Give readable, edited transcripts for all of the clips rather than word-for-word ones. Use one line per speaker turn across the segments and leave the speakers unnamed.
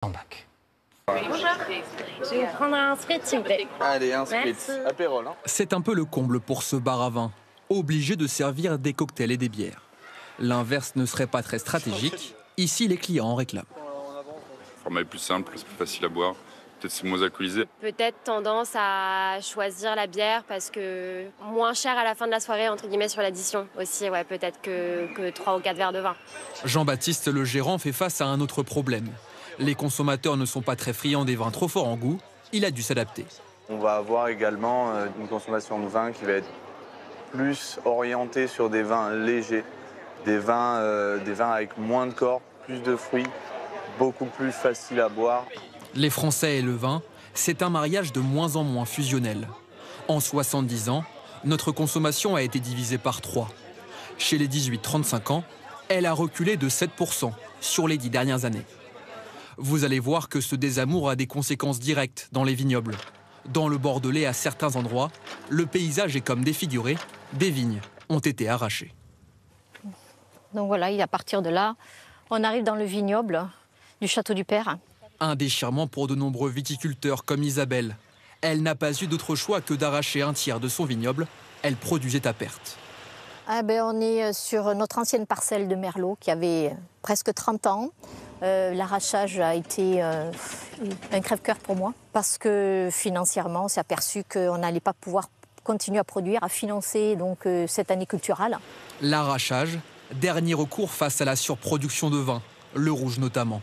En bac.
Bonjour, je vais vous prendre un spritz, s'il vous plaît.
Allez, un spritz,
Merci.
apérole.
C'est un peu le comble pour ce bar à vin, obligé de servir des cocktails et des bières. L'inverse ne serait pas très stratégique. Ici, les clients en réclament.
Le format est plus simple, c'est plus facile à boire. Peut-être c'est moins alcoolisé.
Peut-être tendance à choisir la bière parce que moins cher à la fin de la soirée, entre guillemets, sur l'addition aussi. Ouais, peut-être que 3 ou 4 verres de vin.
Jean-Baptiste, le gérant, fait face à un autre problème. Les consommateurs ne sont pas très friands des vins trop forts en goût. Il a dû s'adapter.
On va avoir également une consommation de vin qui va être plus orientée sur des vins légers, des vins avec moins de corps, plus de fruits, beaucoup plus faciles à boire.
Les Français et le vin, c'est un mariage de moins en moins fusionnel. En 70 ans, notre consommation a été divisée par 3. Chez les 18-35 ans, elle a reculé de 7% sur les 10 dernières années. Vous allez voir que ce désamour a des conséquences directes dans les vignobles. Dans le Bordelais, à certains endroits, le paysage est comme défiguré, des vignes ont été arrachées.
Donc voilà, et à partir de là, on arrive dans le vignoble du Château du Père.
Un déchirement pour de nombreux viticulteurs comme Isabelle. Elle n'a pas eu d'autre choix que d'arracher un tiers de son vignoble. Elle produisait à perte.
On est sur notre ancienne parcelle de Merlot qui avait presque 30 ans. L'arrachage a été un crève-cœur pour moi parce que financièrement, on s'est aperçu qu'on n'allait pas pouvoir continuer à produire, à financer donc, cette année culturelle.
L'arrachage, dernier recours face à la surproduction de vin, le rouge notamment.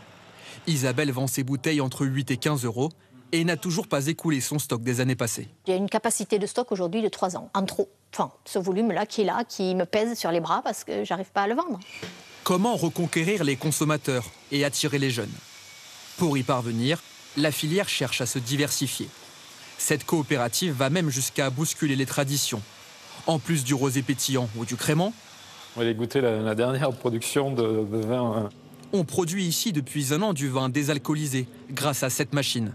Isabelle vend ses bouteilles entre 8 et 15 euros et n'a toujours pas écoulé son stock des années passées.
Il y a une capacité de stock aujourd'hui de 3 ans, en trop. Enfin, ce volume-là qui est là, qui me pèse sur les bras parce que j'arrive pas à le vendre.
Comment reconquérir les consommateurs et attirer les jeunes? Pour y parvenir, la filière cherche à se diversifier. Cette coopérative va même jusqu'à bousculer les traditions. En plus du rosé pétillant ou du crémant,
on va aller goûter la dernière production de vin.
On produit ici depuis un an du vin désalcoolisé grâce à cette machine.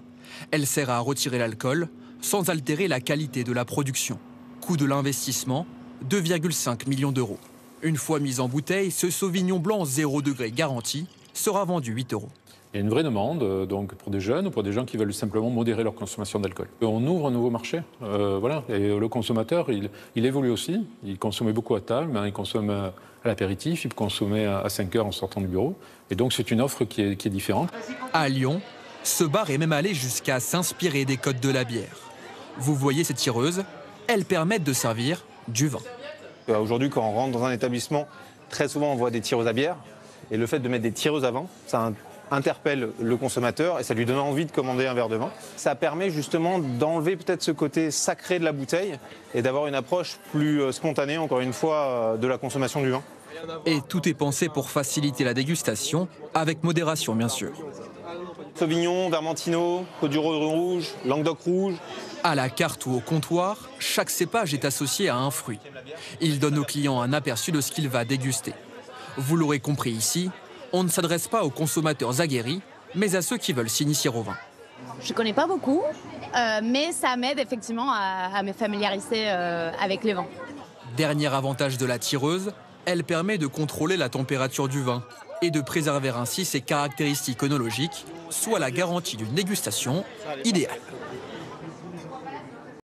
Elle sert à retirer l'alcool sans altérer la qualité de la production. Coût de l'investissement, 2,5 millions d'euros. Une fois mis en bouteille, ce Sauvignon blanc 0 degré garanti sera vendu 8 euros.
Il y a une vraie demande donc pour des jeunes ou pour des gens qui veulent simplement modérer leur consommation d'alcool. On ouvre un nouveau marché, voilà. Et le consommateur, il évolue aussi. Il consommait beaucoup à table, mais il consomme à l'apéritif, il peut consommer à 5 heures en sortant du bureau. Et donc c'est une offre qui est différente.
À Lyon, ce bar est même allé jusqu'à s'inspirer des codes de la bière. Vous voyez ces tireuses, elles permettent de servir du vin.
Aujourd'hui, quand on rentre dans un établissement, très souvent on voit des tireuses à bière. Et le fait de mettre des tireuses à vin, ça interpelle le consommateur et ça lui donne envie de commander un verre de vin. Ça permet justement d'enlever peut-être ce côté sacré de la bouteille et d'avoir une approche plus spontanée, encore une fois, de la consommation du vin.
Et tout est pensé pour faciliter la dégustation, avec modération bien sûr.
Sauvignon, Vermentino, Côte du Rhône rouge, Languedoc rouge.
À la carte ou au comptoir, chaque cépage est associé à un fruit. Il donne au client un aperçu de ce qu'il va déguster. Vous l'aurez compris ici, on ne s'adresse pas aux consommateurs aguerris, mais à ceux qui veulent s'initier au vin.
Je ne connais pas beaucoup, mais ça m'aide effectivement à me familiariser avec les vins.
Dernier avantage de la tireuse, elle permet de contrôler la température du vin et de préserver ainsi ses caractéristiques œnologiques, soit la garantie d'une dégustation idéale.